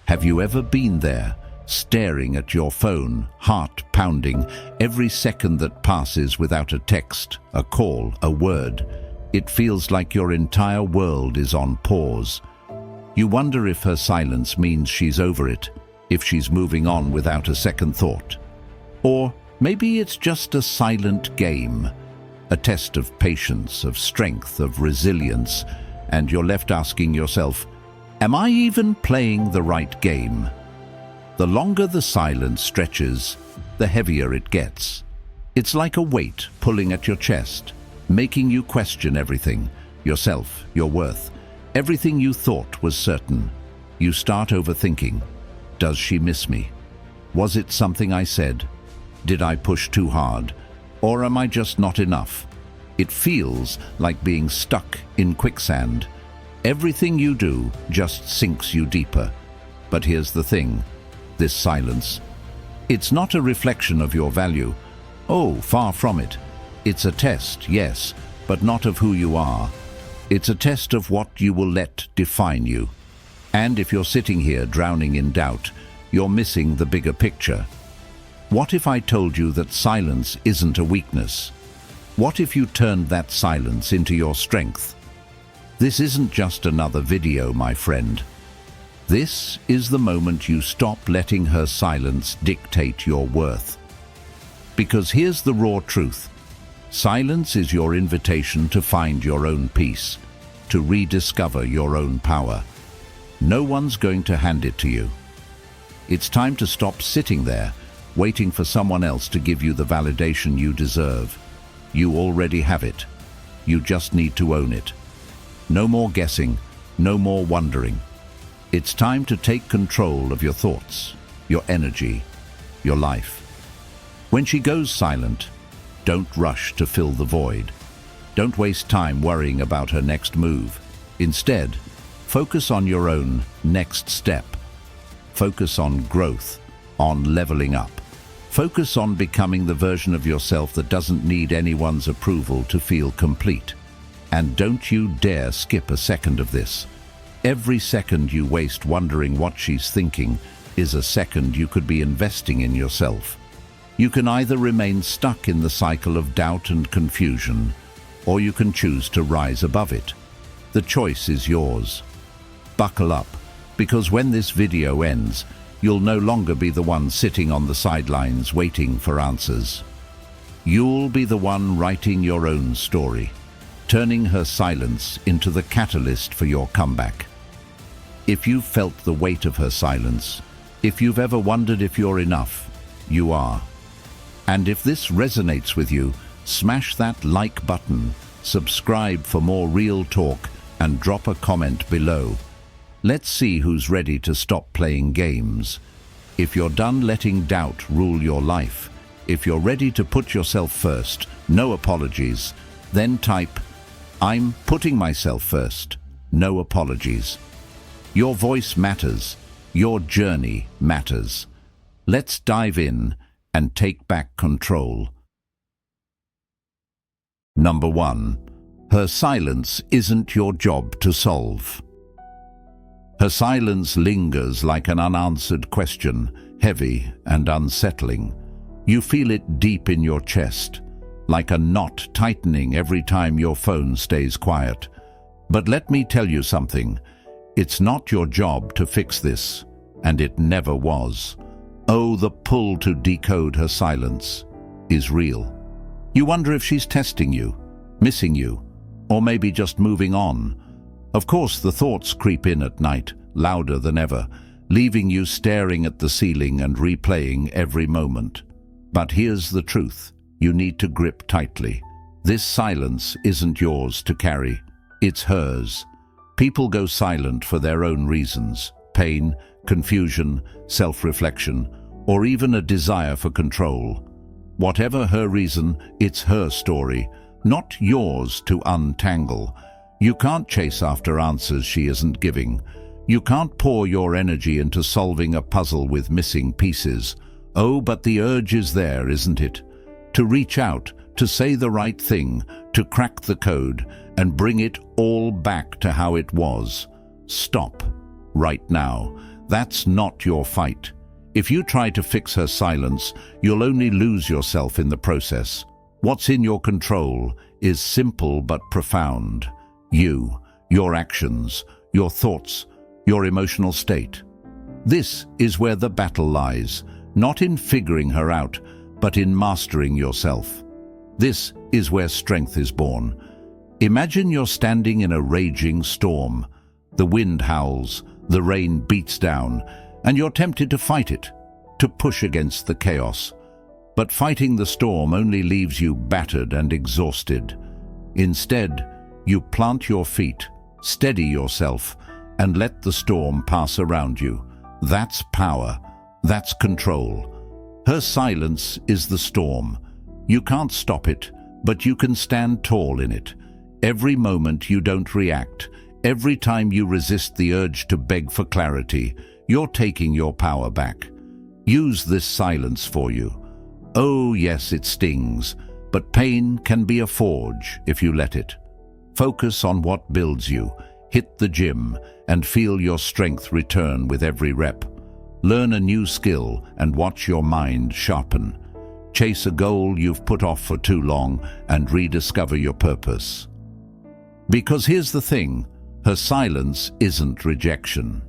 Have you ever been there, staring at your phone, heart pounding, every second that passes without a text, a call, a word? It feels like your entire world is on pause. You wonder if her silence means she's over it, if she's moving on without a second thought. Or maybe it's just a silent game, a test of patience, of strength, of resilience, and you're left asking yourself, am I even playing the right game? The longer the silence stretches, the heavier it gets. It's like a weight pulling at your chest, making you question everything, yourself, your worth, everything you thought was certain. You start overthinking. Does she miss me? Was it something I said? Did I push too hard? Or am I just not enough? It feels like being stuck in quicksand. Everything you do just sinks you deeper. But here's the thing, this silence. It's not a reflection of your value. Oh, far from it. It's a test, yes, but not of who you are. It's a test of what you will let define you. And if you're sitting here drowning in doubt, you're missing the bigger picture. What if I told you that silence isn't a weakness? What if you turned that silence into your strength? This isn't just another video, my friend. This is the moment you stop letting her silence dictate your worth. Because here's the raw truth. Silence is your invitation to find your own peace, to rediscover your own power. No one's going to hand it to you. It's time to stop sitting there, waiting for someone else to give you the validation you deserve. You already have it. You just need to own it. No more guessing, no more wondering. It's time to take control of your thoughts, your energy, your life. When she goes silent, don't rush to fill the void. Don't waste time worrying about her next move. Instead, focus on your own next step. Focus on growth, on leveling up. Focus on becoming the version of yourself that doesn't need anyone's approval to feel complete. And don't you dare skip a second of this. Every second you waste wondering what she's thinking is a second you could be investing in yourself. You can either remain stuck in the cycle of doubt and confusion, or you can choose to rise above it. The choice is yours. Buckle up, because when this video ends, you'll no longer be the one sitting on the sidelines waiting for answers. You'll be the one writing your own story, turning her silence into the catalyst for your comeback. If you've felt the weight of her silence, if you've ever wondered if you're enough, you are. And if this resonates with you, smash that like button, subscribe for more real talk, and drop a comment below. Let's see who's ready to stop playing games. If you're done letting doubt rule your life, if you're ready to put yourself first, no apologies, then type, "I'm putting myself first, no apologies." Your voice matters. Your journey matters. Let's dive in and take back control. Number 1. Her silence isn't your job to solve. Her silence lingers like an unanswered question, heavy and unsettling. You feel it deep in your chest, like a knot tightening every time your phone stays quiet. But let me tell you something. It's not your job to fix this, and it never was. Oh, the pull to decode her silence is real. You wonder if she's testing you, missing you, or maybe just moving on. Of course, the thoughts creep in at night, louder than ever, leaving you staring at the ceiling and replaying every moment. But here's the truth. You need to grip tightly. This silence isn't yours to carry. It's hers. People go silent for their own reasons: pain, confusion, self-reflection, or even a desire for control. Whatever her reason, it's her story, not yours to untangle. You can't chase after answers she isn't giving. You can't pour your energy into solving a puzzle with missing pieces. Oh, but the urge is there, isn't it? To reach out, to say the right thing, to crack the code, and bring it all back to how it was. Stop. Right now. That's not your fight. If you try to fix her silence, you'll only lose yourself in the process. What's in your control is simple but profound. You, your actions, your thoughts, your emotional state. This is where the battle lies, not in figuring her out, but in mastering yourself. This is where strength is born. Imagine you're standing in a raging storm. The wind howls, the rain beats down, and you're tempted to fight it, to push against the chaos. But fighting the storm only leaves you battered and exhausted. Instead, you plant your feet, steady yourself, and let the storm pass around you. That's power. That's control. Her silence is the storm. You can't stop it, but you can stand tall in it. Every moment you don't react, every time you resist the urge to beg for clarity, you're taking your power back. Use this silence for you. Oh yes, it stings, but pain can be a forge if you let it. Focus on what builds you. Hit the gym and feel your strength return with every rep. Learn a new skill and watch your mind sharpen. Chase a goal you've put off for too long and rediscover your purpose. Because here's the thing, her silence isn't rejection.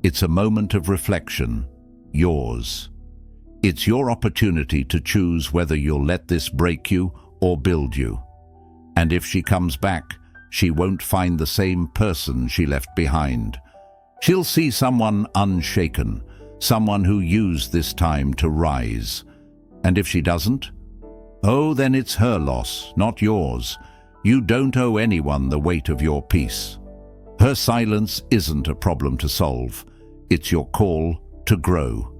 It's a moment of reflection, yours. It's your opportunity to choose whether you'll let this break you or build you. And if she comes back, she won't find the same person she left behind. She'll see someone unshaken, someone who used this time to rise. And if she doesn't? Oh, then it's her loss, not yours. You don't owe anyone the weight of your peace. Her silence isn't a problem to solve. It's your call to grow.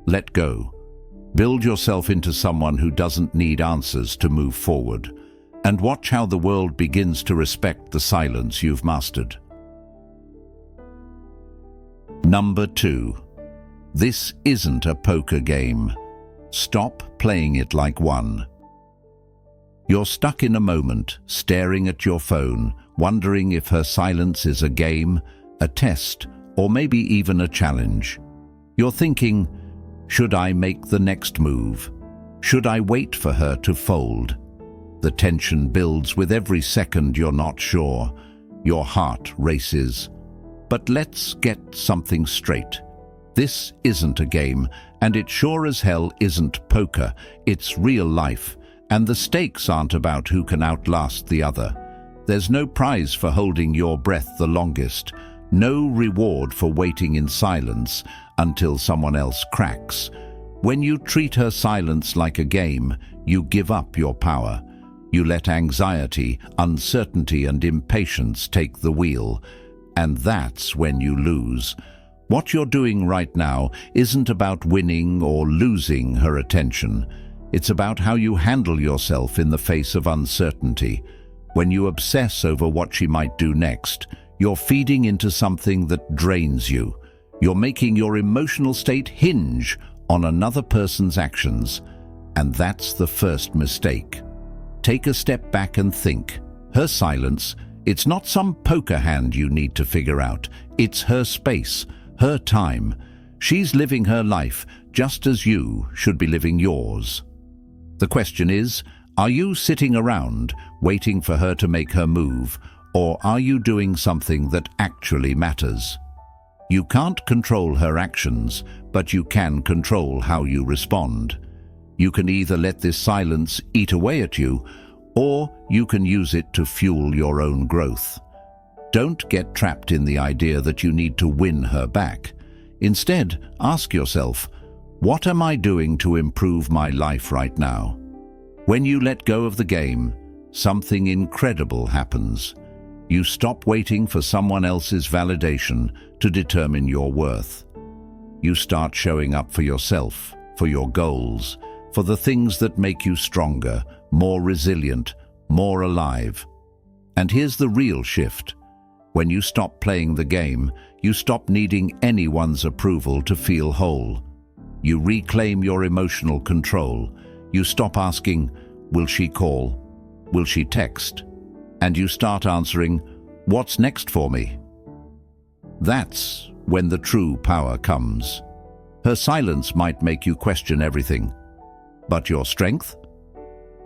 Let go. Build yourself into someone who doesn't need answers to move forward. And watch how the world begins to respect the silence you've mastered. Number 2. This isn't a poker game. Stop playing it like one. You're stuck in a moment, staring at your phone, wondering if her silence is a game, a test, or maybe even a challenge. You're thinking, should I make the next move? Should I wait for her to fold? The tension builds with every second you're not sure. Your heart races. But let's get something straight. This isn't a game, and it sure as hell isn't poker. It's real life, and the stakes aren't about who can outlast the other. There's no prize for holding your breath the longest, no reward for waiting in silence until someone else cracks. When you treat her silence like a game, you give up your power. You let anxiety, uncertainty, and impatience take the wheel, and that's when you lose. What you're doing right now isn't about winning or losing her attention. It's about how you handle yourself in the face of uncertainty. When you obsess over what she might do next, you're feeding into something that drains you. You're making your emotional state hinge on another person's actions, and that's the first mistake. Take a step back and think. Her silence, it's not some poker hand you need to figure out. It's her space, her time. She's living her life just as you should be living yours. The question is, are you sitting around waiting for her to make her move, or are you doing something that actually matters? You can't control her actions, but you can control how you respond. You can either let this silence eat away at you, or you can use it to fuel your own growth. Don't get trapped in the idea that you need to win her back. Instead, ask yourself, what am I doing to improve my life right now? When you let go of the game, something incredible happens. You stop waiting for someone else's validation to determine your worth. You start showing up for yourself, for your goals, for the things that make you stronger, more resilient, more alive. And here's the real shift. When you stop playing the game, you stop needing anyone's approval to feel whole. You reclaim your emotional control. You stop asking, will she call? Will she text? And you start answering, what's next for me? That's when the true power comes. Her silence might make you question everything. But your strength?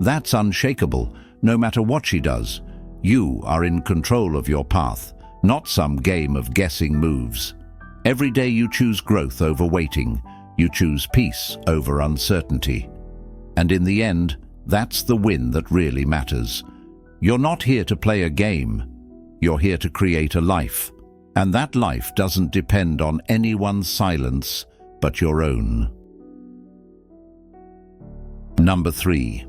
That's unshakable. No matter what she does, you are in control of your path, not some game of guessing moves. Every day you choose growth over waiting. You choose peace over uncertainty. And in the end, that's the win that really matters. You're not here to play a game. You're here to create a life. And that life doesn't depend on anyone's silence but your own. Number 3.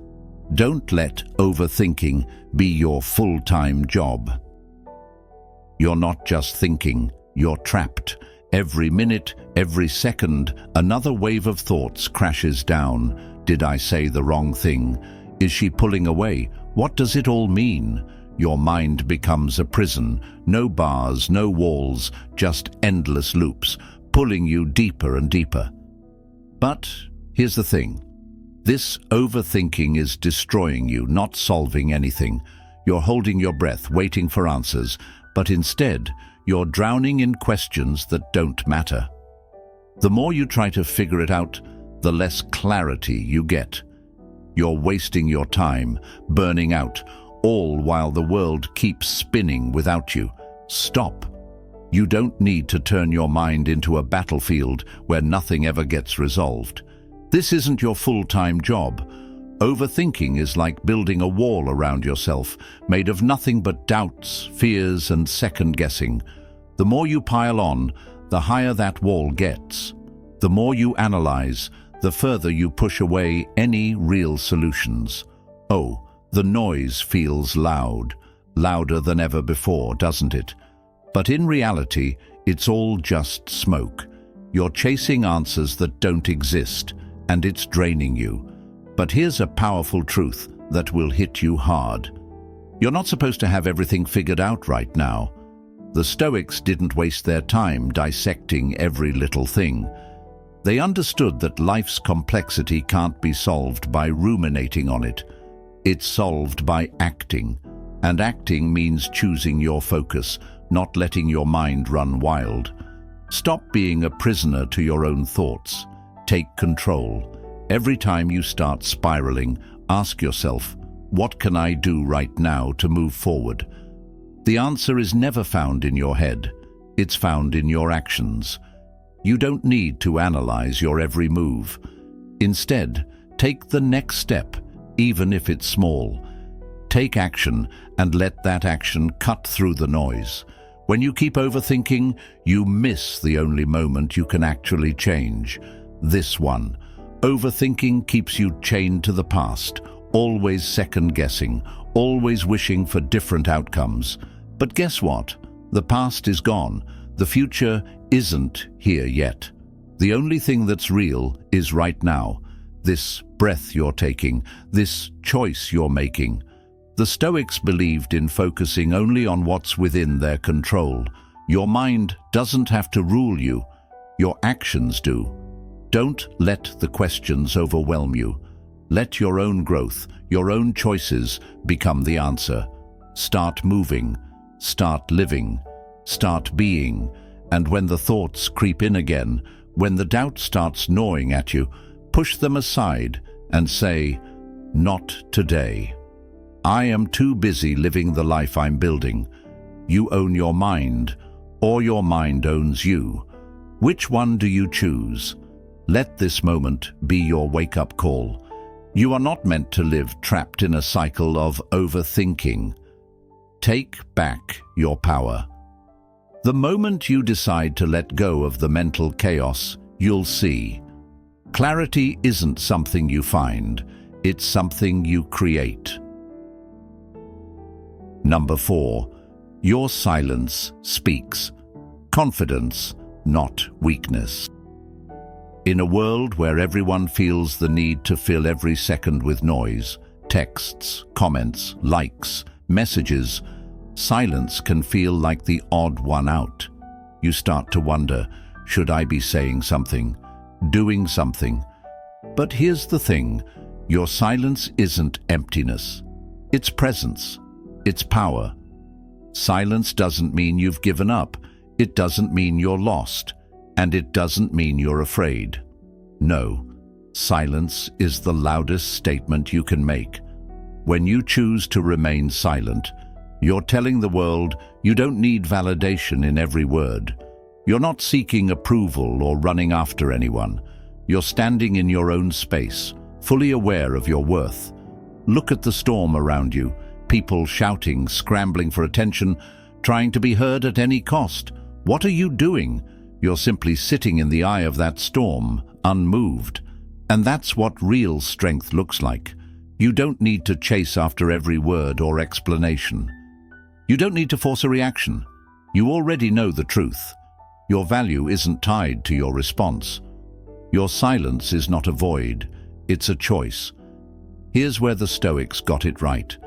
Don't let overthinking be your full-time job. You're not just thinking, you're trapped. Every minute, every second, another wave of thoughts crashes down. Did I say the wrong thing? Is she pulling away? What does it all mean? Your mind becomes a prison. No bars, no walls, just endless loops, pulling you deeper and deeper. But here's the thing. This overthinking is destroying you, not solving anything. You're holding your breath, waiting for answers, but instead, you're drowning in questions that don't matter. The more you try to figure it out, the less clarity you get. You're wasting your time, burning out, all while the world keeps spinning without you. Stop. You don't need to turn your mind into a battlefield where nothing ever gets resolved. This isn't your full-time job. Overthinking is like building a wall around yourself, made of nothing but doubts, fears, and second-guessing. The more you pile on, the higher that wall gets. The more you analyze, the further you push away any real solutions. Oh, the noise feels loud, louder than ever before, doesn't it? But in reality, it's all just smoke. You're chasing answers that don't exist, and it's draining you. But here's a powerful truth that will hit you hard. You're not supposed to have everything figured out right now. The Stoics didn't waste their time dissecting every little thing. They understood that life's complexity can't be solved by ruminating on it. It's solved by acting. And acting means choosing your focus, not letting your mind run wild. Stop being a prisoner to your own thoughts. Take control. Every time you start spiraling, ask yourself, what can I do right now to move forward? The answer is never found in your head. It's found in your actions. You don't need to analyze your every move. Instead, take the next step, even if it's small. Take action and let that action cut through the noise. When you keep overthinking, you miss the only moment you can actually change. This one. Overthinking keeps you chained to the past, always second-guessing, always wishing for different outcomes. But guess what? The past is gone. The future isn't here yet. The only thing that's real is right now. This breath you're taking, this choice you're making. The Stoics believed in focusing only on what's within their control. Your mind doesn't have to rule you. Your actions do. Don't let the questions overwhelm you. Let your own growth, your own choices become the answer. Start moving, start living, start being. And when the thoughts creep in again, when the doubt starts gnawing at you, push them aside and say, "Not today. I am too busy living the life I'm building." You own your mind, or your mind owns you. Which one do you choose? Let this moment be your wake-up call. You are not meant to live trapped in a cycle of overthinking. Take back your power. The moment you decide to let go of the mental chaos, you'll see. Clarity isn't something you find, it's something you create. Number 4. Your silence speaks. Confidence, not weakness. In a world where everyone feels the need to fill every second with noise, texts, comments, likes, messages, silence can feel like the odd one out. You start to wonder, should I be saying something, doing something? But here's the thing, your silence isn't emptiness. It's presence. It's power. Silence doesn't mean you've given up. It doesn't mean you're lost, and it doesn't mean you're afraid. No, silence is the loudest statement you can make. When you choose to remain silent, you're telling the world you don't need validation in every word. You're not seeking approval or running after anyone. You're standing in your own space, fully aware of your worth. Look at the storm around you, people shouting, scrambling for attention, trying to be heard at any cost. What are you doing? You're simply sitting in the eye of that storm, unmoved. And that's what real strength looks like. You don't need to chase after every word or explanation. You don't need to force a reaction. You already know the truth. Your value isn't tied to your response. Your silence is not a void, it's a choice. Here's where the Stoics got it right.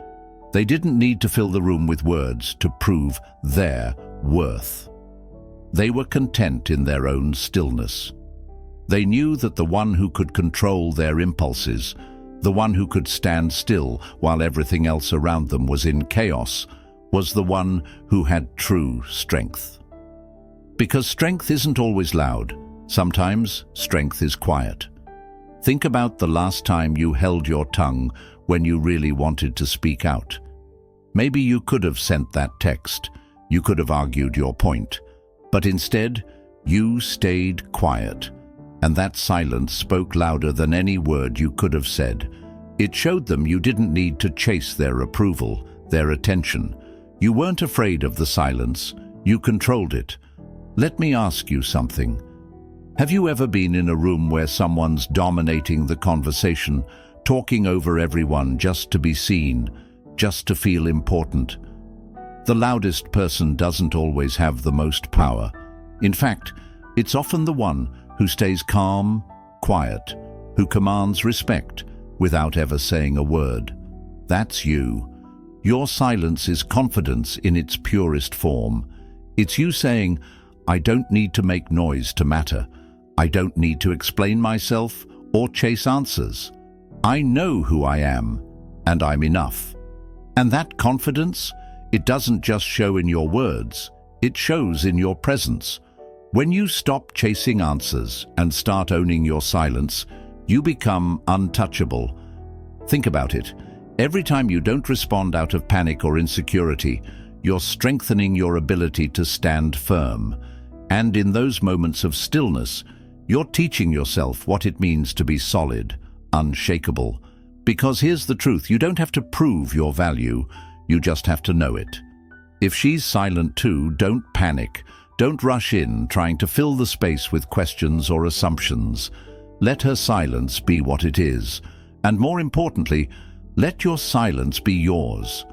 They didn't need to fill the room with words to prove their worth. They were content in their own stillness. They knew that the one who could control their impulses, the one who could stand still while everything else around them was in chaos, was the one who had true strength. Because strength isn't always loud. Sometimes strength is quiet. Think about the last time you held your tongue when you really wanted to speak out. Maybe you could have sent that text. You could have argued your point. But instead, you stayed quiet. And that silence spoke louder than any word you could have said. It showed them you didn't need to chase their approval, their attention. You weren't afraid of the silence. You controlled it. Let me ask you something. Have you ever been in a room where someone's dominating the conversation, talking over everyone just to be seen, just to feel important? The loudest person doesn't always have the most power. In fact, it's often the one who stays calm, quiet, who commands respect without ever saying a word. That's you. Your silence is confidence in its purest form. It's you saying, I don't need to make noise to matter. I don't need to explain myself or chase answers. I know who I am, and I'm enough. And that confidence, it doesn't just show in your words, it shows in your presence. When you stop chasing answers and start owning your silence, you become untouchable. Think about it. Every time you don't respond out of panic or insecurity, you're strengthening your ability to stand firm. And in those moments of stillness, you're teaching yourself what it means to be solid, unshakable. Because here's the truth, you don't have to prove your value, you just have to know it. If she's silent too, don't panic. Don't rush in, trying to fill the space with questions or assumptions. Let her silence be what it is. And more importantly, let your silence be yours.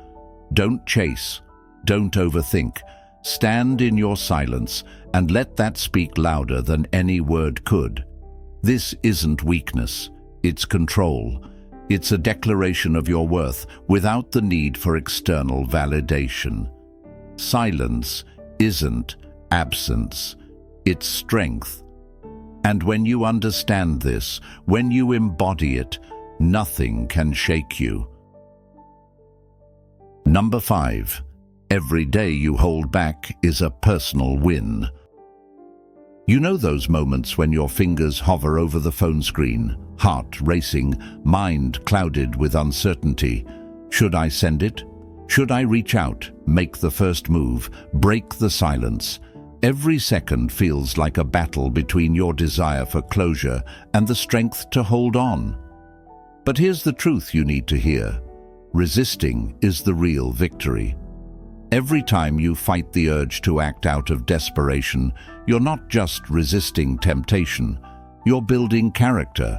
Don't chase. Don't overthink. Stand in your silence and let that speak louder than any word could. This isn't weakness. It's control. It's a declaration of your worth without the need for external validation. Silence isn't absence. It's strength. And when you understand this, when you embody it, nothing can shake you. Number 5. Every day you hold back is a personal win. You know those moments when your fingers hover over the phone screen, heart racing, mind clouded with uncertainty. Should I send it? Should I reach out, make the first move, break the silence? Every second feels like a battle between your desire for closure and the strength to hold on. But here's the truth you need to hear. Resisting is the real victory. Every time you fight the urge to act out of desperation, you're not just resisting temptation, you're building character.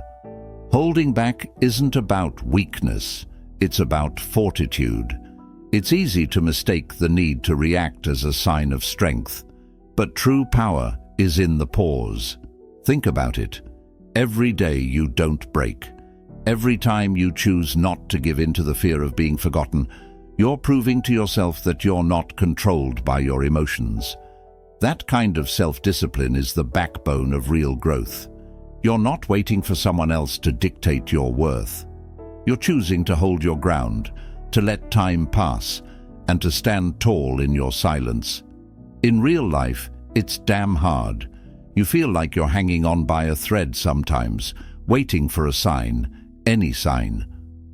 Holding back isn't about weakness, it's about fortitude. It's easy to mistake the need to react as a sign of strength, but true power is in the pause. Think about it. Every day you don't break. Every time you choose not to give in to the fear of being forgotten, you're proving to yourself that you're not controlled by your emotions. That kind of self-discipline is the backbone of real growth. You're not waiting for someone else to dictate your worth. You're choosing to hold your ground, to let time pass, and to stand tall in your silence. In real life, It's damn hard. You feel like you're hanging on by a thread sometimes, waiting for a sign, any sign.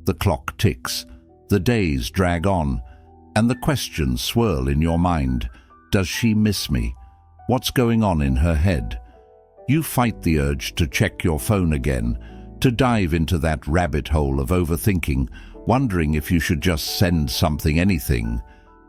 The clock ticks, the days drag on, and the questions swirl in your mind. Does she miss me? What's going on in her head? You fight the urge to check your phone again, to dive into that rabbit hole of overthinking, wondering if you should just send something, anything.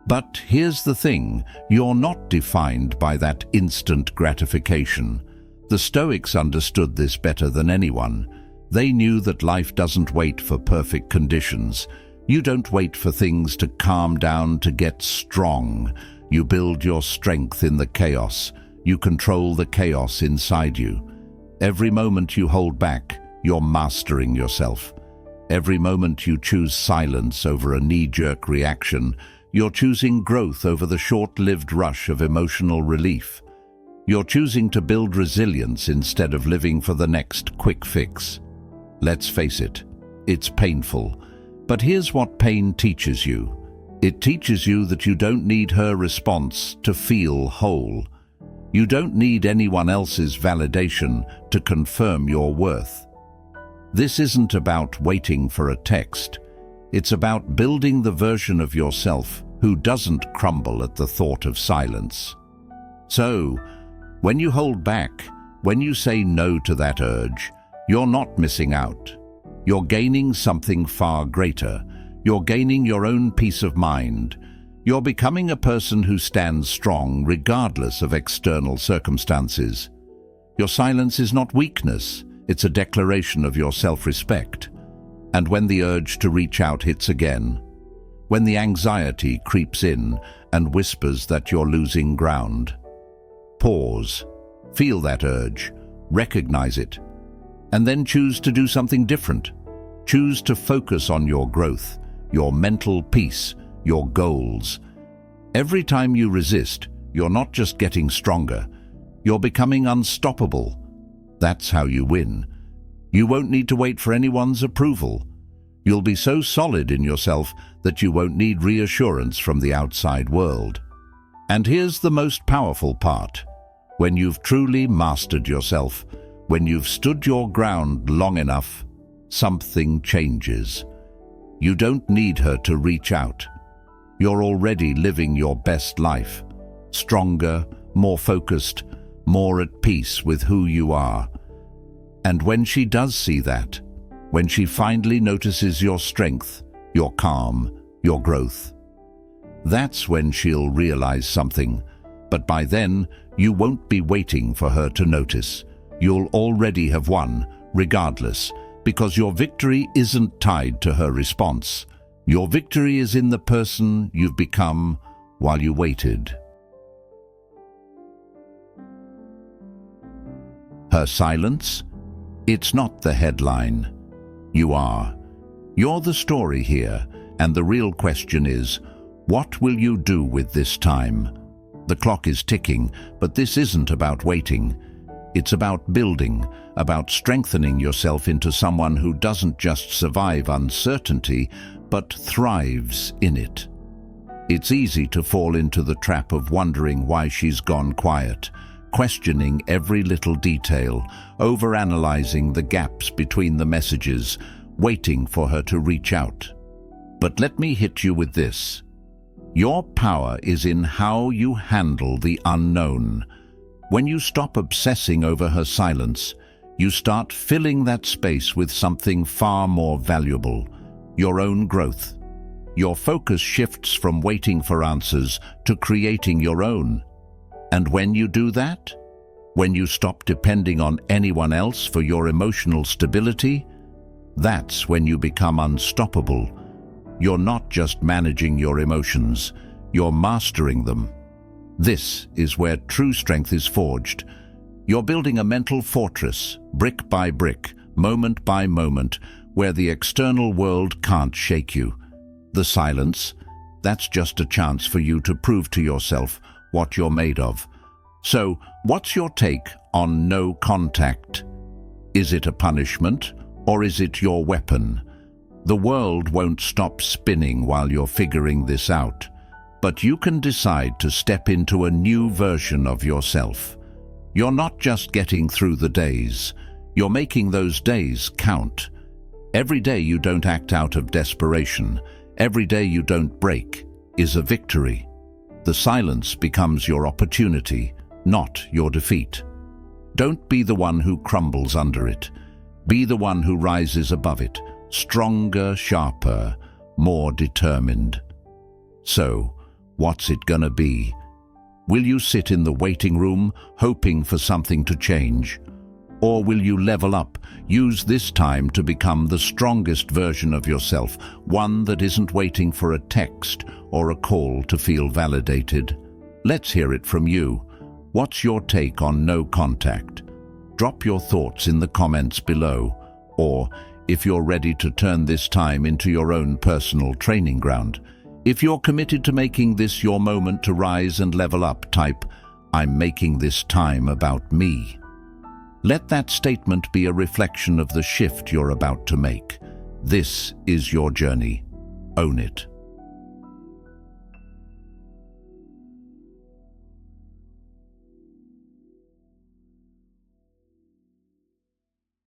But here's the thing, you're not defined by that instant gratification. The Stoics understood this better than anyone. They knew that life doesn't wait for perfect conditions. You don't wait for things to calm down to get strong. You build your strength in the chaos. You control the chaos inside you. Every moment you hold back, you're mastering yourself. Every moment you choose silence over a knee-jerk reaction, you're choosing growth over the short-lived rush of emotional relief. You're choosing to build resilience instead of living for the next quick fix. Let's face it, it's painful. But here's what pain teaches you. It teaches you that you don't need her response to feel whole. You don't need anyone else's validation to confirm your worth. This isn't about waiting for a text. It's about building the version of yourself who doesn't crumble at the thought of silence. So, when you hold back, when you say no to that urge, you're not missing out. You're gaining something far greater. You're gaining your own peace of mind. You're becoming a person who stands strong regardless of external circumstances. Your silence is not weakness, it's a declaration of your self-respect. And when the urge to reach out hits again, when the anxiety creeps in and whispers that you're losing ground, pause, feel that urge, recognize it, and then choose to do something different. Choose to focus on your growth, your mental peace, your goals. Every time you resist, you're not just getting stronger, you're becoming unstoppable. That's how you win. You won't need to wait for anyone's approval. You'll be so solid in yourself that you won't need reassurance from the outside world. And here's the most powerful part. When you've truly mastered yourself, when you've stood your ground long enough, something changes. You don't need her to reach out. You're already living your best life, stronger, more focused, more at peace with who you are. And when she does see that, when she finally notices your strength, your calm, your growth, that's when she'll realize something. But by then, you won't be waiting for her to notice. You'll already have won, regardless, because your victory isn't tied to her response. Your victory is in the person you've become while you waited. Her silence? It's not the headline. You are. You're the story here, and the real question is, what will you do with this time? The clock is ticking, but this isn't about waiting. It's about building, about strengthening yourself into someone who doesn't just survive uncertainty, but thrives in it. It's easy to fall into the trap of wondering why she's gone quiet, questioning every little detail, overanalyzing the gaps between the messages, waiting for her to reach out. But let me hit you with this. Your power is in how you handle the unknown. When you stop obsessing over her silence, you start filling that space with something far more valuable, your own growth. Your focus shifts from waiting for answers to creating your own. And when you do that, when you stop depending on anyone else for your emotional stability, that's when you become unstoppable. You're not just managing your emotions, you're mastering them. This is where true strength is forged. You're building a mental fortress, brick by brick, moment by moment, where the external world can't shake you. The silence, that's just a chance for you to prove to yourself what you're made of. So, what's your take on no contact? Is it a punishment, or is it your weapon? The world won't stop spinning while you're figuring this out. but you can decide to step into a new version of yourself. You're not just getting through the days, you're making those days count. Every day you don't act out of desperation, every day you don't break, is a victory. The silence becomes your opportunity, not your defeat. Don't be the one who crumbles under it. Be the one who rises above it, stronger, sharper, more determined. So, what's it gonna be? Will you sit in the waiting room, hoping for something to change? Or will you level up, use this time to become the strongest version of yourself, one that isn't waiting for a text or a call to feel validated? Let's hear it from you. What's your take on no contact? Drop your thoughts in the comments below, or if you're ready to turn this time into your own personal training ground. If you're committed to making this your moment to rise and level up, type, "I'm making this time about me." Let that statement be a reflection of the shift you're about to make. This is your journey. Own it.